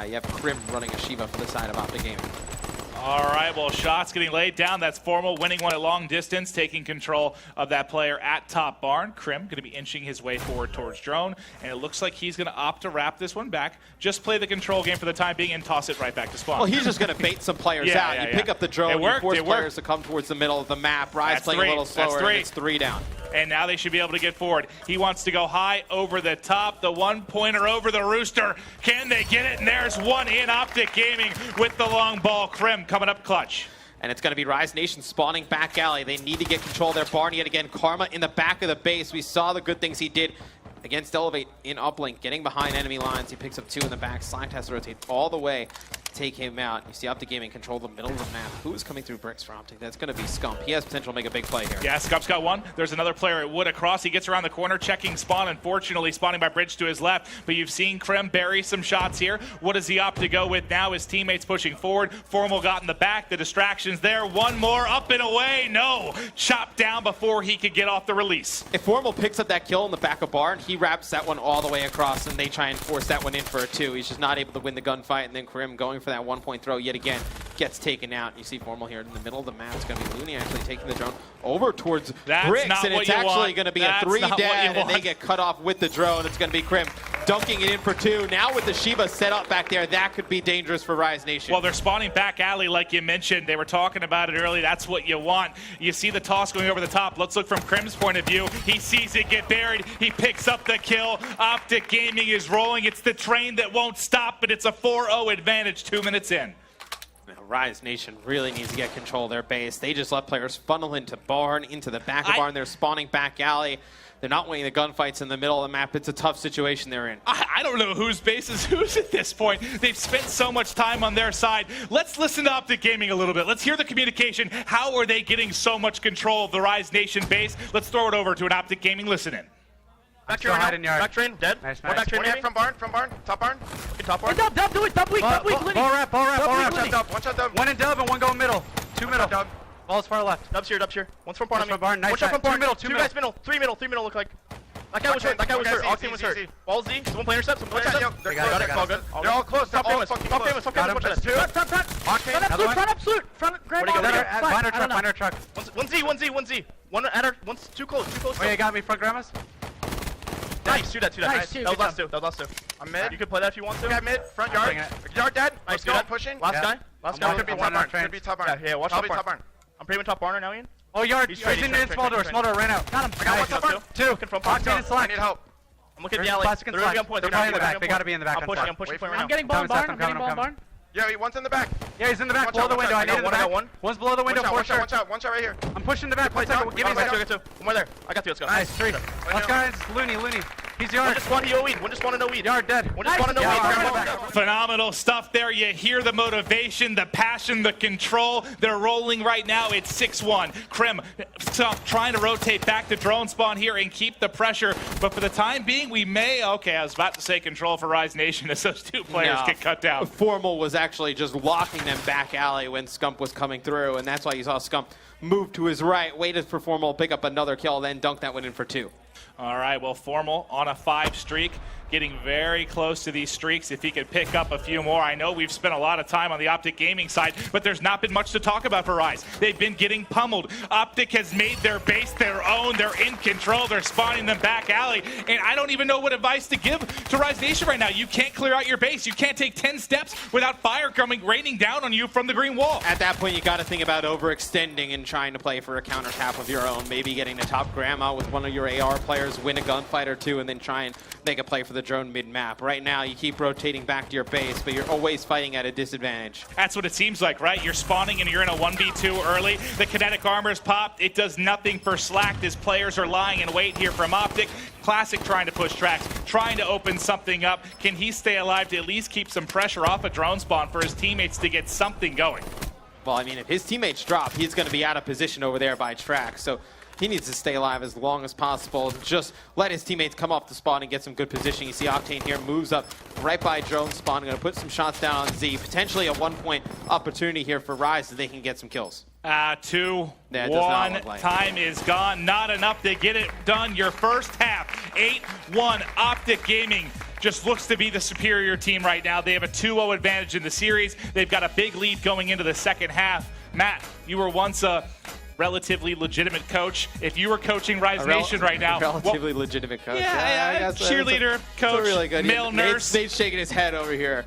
You have Crim running a Shiva for the side of Optic Gaming. All right, well, shots getting laid down. That's Formal winning one at long distance, taking control of that player at top barn. Crim going to be inching his way forward towards drone, and it looks like he's going to opt to wrap this one back, just play the control game for the time being, and toss it right back to spawn. Well, he's just going to bait some players out. You pick up the drone, you force players to come towards the middle of the map. Rise playing a little slower, and it's 3 down. And now they should be able to get forward. He wants to go high over the top, the one-pointer over the rooster. Can they get it? And there's one in Optic Gaming with the long ball. Crim coming up clutch. And it's going to be Rise Nation spawning back alley. They need to get control of their barn yet again. Karma in the back of the base. We saw the good things he did against Elevate in uplink, getting behind enemy lines. He picks up 2 in the back. Slack has to rotate all the way to take him out. You see Optic Gaming control the middle of the map. Who is coming through bricks for Optic? That's going to be Scump. He has potential to make a big play here. Yeah, Scump's got one. There's another player at Wood across. He gets around the corner, checking spawn. Unfortunately, spawning by bridge to his left. But you've seen Crim bury some shots here. What does he opt to go with now? His teammates pushing forward. Formal got in the back. The distraction's there. One more up and away. No. Chopped down before he could get off the release. If Formal picks up that kill in the back of barn, he wraps that one all the way across, and they try and force that one in for a 2. He's just not able to win the gunfight, and then Crim going for that 1-point throw yet again gets taken out. You see Formal here in the middle of the map. It's going to be Looney actually taking the drone over towards bricks, and it's actually going to be a 3 dead, and they get cut off with the drone. It's going to be Crim dunking it in for 2. Now with the Shiva set up back there, that could be dangerous for Rise Nation. Well, they're spawning back alley like you mentioned. They were talking about it early. That's what you want. You see the toss going over the top. Let's look from Crim's point of view. He sees it get buried. He picks up the kill. Optic Gaming is rolling. It's the train that won't stop, but it's a 4-0 advantage 2 minutes in. Rise Nation really needs to get control of their base. They just let players funnel into barn, into the back of barn. They're spawning back alley. They're not winning the gunfights in the middle of the map. It's a tough situation they're in. I don't know whose base is whose at this point. They've spent so much time on their side. Let's listen to Optic Gaming a little bit. Let's hear the communication. How are they getting so much control of the Rise Nation base? Let's throw it over to an Optic Gaming. Listen in. Back train, back train, dead. Nice. One back train from barn, top barn. Top barn. Dub, do it, dub weak, Ball wrap. One shot dub. One in dub and one going middle. 2 middle. Dub. Ball's far left. Dub's here. One's from barn on me. Nice. One shot from barn. Two middle. 2 guys middle. 3 middle look like. That guy was hurt. Octane was hurt. Ball Z. Someone play intercept. They got it. It's all good. They're all close. Top famous. Got him. Octane. Front absolute. Grab ball. Minor truck. One Z. One adder. One's too close. Oh, you got me, front grandmas? Nice. Two that. Nice. That was last 2. I'm mid. You can play that if you want to. Got mid, front yard. Yard dead. Nice. Let's go. Pushing. Last guy. Could be top barn. Could be top barn. Yeah, watch Probably top top barn. barn. I'm pretty much top barn right now, Ian. Oh, yard. He's in small door. Small door ran out. Got him. I got one top barn. 2. Looking from Octane and I Slack. need help. I'm looking at the alley. Plastic and They're gonna be on Slack. point. They're probably in the back. They gotta be in the back. I'm pushing point right now. I'm getting ball in barn. I'm getting ball in barn. Yeah, one's in the back. Yeah, he's in the back. Watch Below out, the window. watch I out. need in the back. One. One's below the window. One shot right here. I'm pushing the back. 1 second. Give me a Play second. down. One more there. I got 2. Let's go. Nice. 3. Let's go. Looney. He's One yard. just spawned no weed. One just spawned no weed. Yard dead. One just spawned no weed. Phenomenal stuff there. You hear the motivation, the passion, the control. They're rolling right now. It's 6-1. Crim trying to rotate back to drone spawn here and keep the pressure. But for the time being, we may... Okay, I was about to say control for Rise Nation as those 2 players get cut down. Formal was actually just locking them back alley when Scump was coming through, and that's why you saw Scump move to his right, waited for Formal, pick up another kill, then dunk that one in for 2. All right, well, Formal on a 5 streak, getting very close to these streaks. If he could pick up a few more. I know we've spent a lot of time on the Optic Gaming side, but there's not been much to talk about for Rise. They've been getting pummeled. Optic has made their base their own. They're in control. They're spawning them back alley, and I don't even know what advice to give to Rise Nation right now. You can't clear out your base. You can't take 10 steps without fire raining down on you from the green wall. At that point, you got to think about overextending and trying to play for a counter tap of your own. Maybe getting the top grandma with one of your AR players, win a gunfight or 2, and then try and make a play for the drone mid-map. Right now, you keep rotating back to your base, but you're always fighting at a disadvantage. That's what it seems like, right? You're spawning and you're in a 1v2 early. The kinetic armor's popped. It does nothing for Slack as players are lying in wait here from Optic. Classic trying to push tracks, trying to open something up. Can he stay alive to at least keep some pressure off a drone spawn for his teammates to get something going? Well, I mean, if his teammates drop, he's going to be out of position over there by track. So he needs to stay alive as long as possible. Just let his teammates come off the spawn and get some good position. You see Octane here moves up right by drone spawn. Going to put some shots down on Z. Potentially a 1-point opportunity here for Rise so they can get some kills. 2-1. Time is gone. Not enough to get it done. Your first half, 8-1. Optic Gaming just looks to be the superior team right now. They have a 2-0 advantage in the series. They've got a big lead going into the second half. Matt, you were once a relatively legitimate coach. If you were coaching Rise Nation right now, relatively legitimate coach. Yeah, I guess cheerleader, coach, really good. male nurse. Nate's shaking his head over here.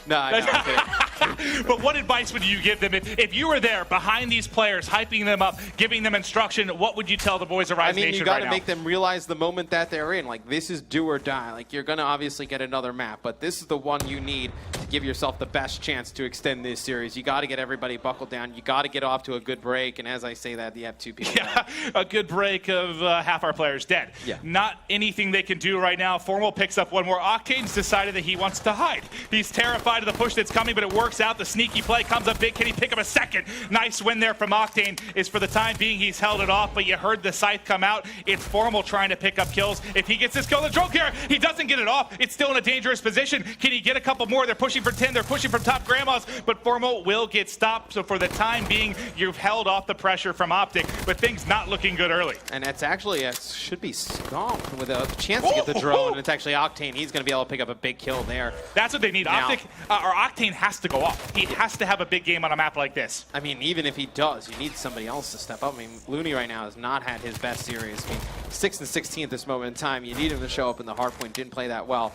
No, I'm kidding. But what advice would you give them if you were there behind these players, hyping them up, giving them instruction? What would you tell the boys of Rise Nation right now? You got to make them realize the moment that they're in. Like, this is do or die. Like, you're going to obviously get another map, but this is the one you need to give yourself the best chance to extend this series. You got to get everybody buckled down. You got to get off to a good break. And as I say that, you have 2 people. Yeah, a good break of half our players dead. Yeah. Not anything they can do right now. Formal picks up one more. Octane's decided that he wants to hide. He's terrified of the push that's coming, but it works out. The sneaky play comes up big. Can he pick up a second? Nice win there from Octane. Is for the time being, he's held it off, but you heard the scythe come out. It's Formal trying to pick up kills. If he gets this kill, the drone carrier, he doesn't get it off. It's still in a dangerous position. Can he get a couple more? They're pushing for 10. They're pushing from top grandmas, but Formal will get stopped. So for the time being, you've held off the pressure from Optic, but things not looking good early. And it's actually, should be Scomp with a chance to get the drone. And it's actually Octane. He's going to be able to pick up a big kill there. That's what they need. Now, Optic, or Octane has to go off. He has to have a big game on a map like this. I mean, even if he does, you need somebody else to step up. I mean, Looney right now has not had his best series. I mean, 6 and 16 at this moment in time. You need him to show up in the hardpoint. Didn't play that well.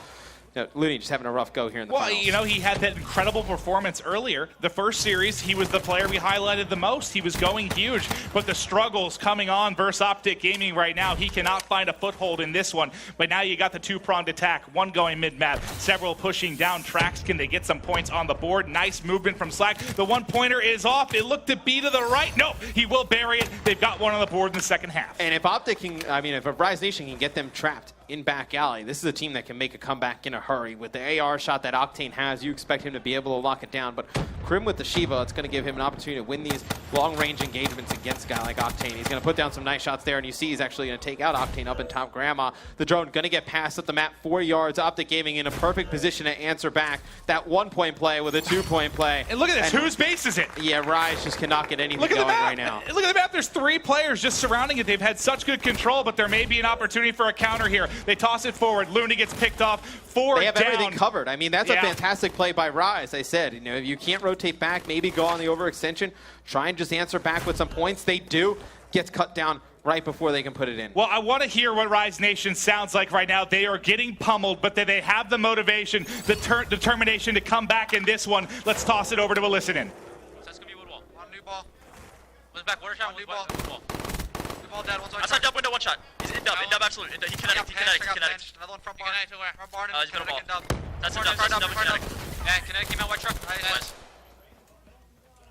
Looney just having a rough go here in the finals. You know, he had that incredible performance earlier. The first series, he was the player we highlighted the most. He was going huge, but the struggles coming on versus Optic Gaming right now, he cannot find a foothold in this one. But now you got the 2-pronged attack, one going mid-map, several pushing down tracks. Can they get some points on the board? Nice movement from Slack. The one-pointer is off. It looked to be to the right. No, he will bury it. They've got one on the board in the second half. And if Optic can, if a Rise Nation can get them trapped in back alley, this is a team that can make a comeback in a hurry. With the AR shot that Octane has, you expect him to be able to lock it down. But Krim with the Shiva, it's going to give him an opportunity to win these long-range engagements against a guy like Octane. He's going to put down some nice shots there, and you see he's actually going to take out Octane up in top grandma. The drone going to get past up the map 4 yards. Optic Gaming in a perfect position to answer back that 1-point play with a 2-point play. And look at this. Whose base is it? Yeah, Rise just cannot get anything going right now. Look at the map. There's 3 players just surrounding it. They've had such good control, but there may be an opportunity for a counter here. They toss it forward. Looney gets picked off. 4 They have down. everything covered. I mean, that's a fantastic play by Rise. I said, if you can't rotate back, maybe go on the overextension, try and just answer back with some points. They do. Gets cut down right before they can put it in. Well, I want to hear what Rise Nation sounds like right now. They are getting pummeled, but they have the motivation, the determination to come back in this one. Let's toss it over to a listen in. That's going to be wood wall. On new ball. One's back, water shot, New one's ball. new ball. New ball dead, one's on Outside dub window, one shot. He's in dub, absolute. He kinetic, he kinetic. Another one from barn. From barn He's gonna ball. and dub. That's a Barn dub, dub, that's a barn dub, dub. kinetic. Yeah, kinetic came out white truck. Nice.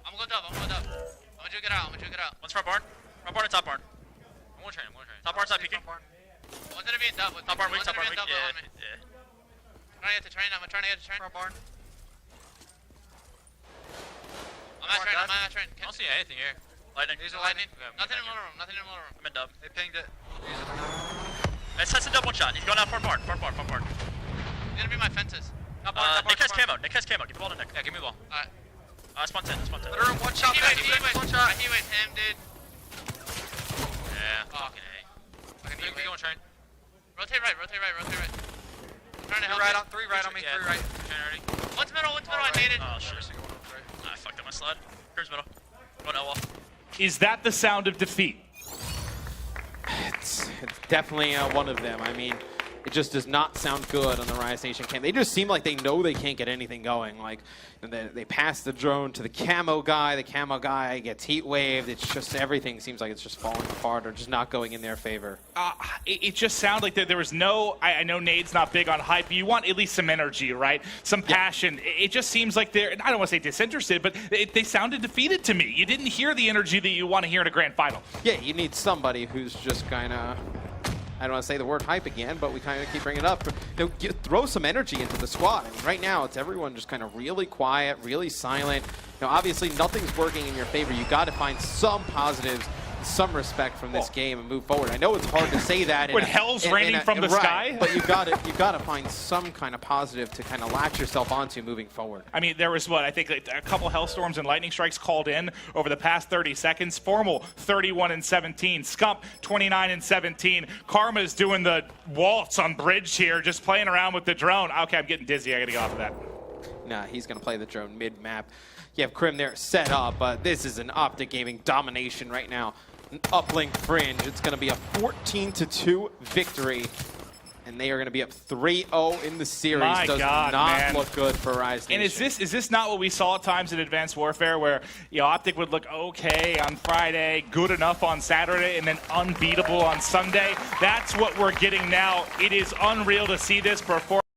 I'm going dub, I'm going dub. I'm gonna juke it out, One's front barn. Front barn and top barn. I'm one train. Top barn side peeking. One's gonna be in dub. Top barn weak, One's top barn gonna weak. be in dub on me. Yeah. Trying to get the train, I'm trying to get the train. From barn. I'm at train, I'm at train. I don't see anything here. Lightning. There's a lightning. Nothing in lower room, nothing in lower room. I'm in dub. They pinged it. It sets a dub one shot. He's going out front barn. Front barn. It's gonna be my fences. Nick has camo. Get the ball to Nick. Yeah, give me the ball. Alright. Spawn 10. Let her in one shot. He waits, One shot. he waits him, dude. Yeah, fucking A. Fucking We going train. Rotate right. I'm trying to help Right you. on, 3 right on me, 3 right. Train already. One's middle, I made it. Oh, shit. I fucked up my slide. Crim's middle. Going L wall. Is that the sound of defeat? It's definitely one of them. I mean, it just does not sound good on the Rise Nation camp. They just seem like they know they can't get anything going. Like, they pass the drone to the camo guy. The camo guy gets heat waved. It's just everything seems like it's just falling apart or just not going in their favor. It just sounded like there was no. I know Nade's not big on hype. You want at least some energy, right? Some passion. It just seems like they're. I don't want to say disinterested, but they sounded defeated to me. You didn't hear the energy that you want to hear in a grand final. Yeah, you need somebody who's just kind of. I don't want to say the word hype again, but we kind of keep bringing it up. Throw some energy into the squad. I mean, right now, it's everyone just kind of really quiet, really silent. Obviously, nothing's working in your favor. You got to find some positives some respect from this game and move forward. I know it's hard to say that when hell's raining from the sky. But you got to find some kind of positive to kind of latch yourself onto moving forward. I mean, there was I think a couple hellstorms and lightning strikes called in over the past 30 seconds. Formal 31-17, Scump 29-17. Karma's doing the waltz on bridge here, just playing around with the drone. Okay, I'm getting dizzy. I got to get off of that. Nah, he's going to play the drone mid-map. You have Krim there set up, but this is an Optic Gaming domination right now. An uplink fringe. It's going to be a 14-2 victory. And they are going to be up 3-0 in the series. My Does God, not man. look good for Rise Nation. And is this not what we saw at times in Advanced Warfare, where Optic would look okay on Friday, good enough on Saturday, and then unbeatable on Sunday? That's what we're getting now. It is unreal to see this performance.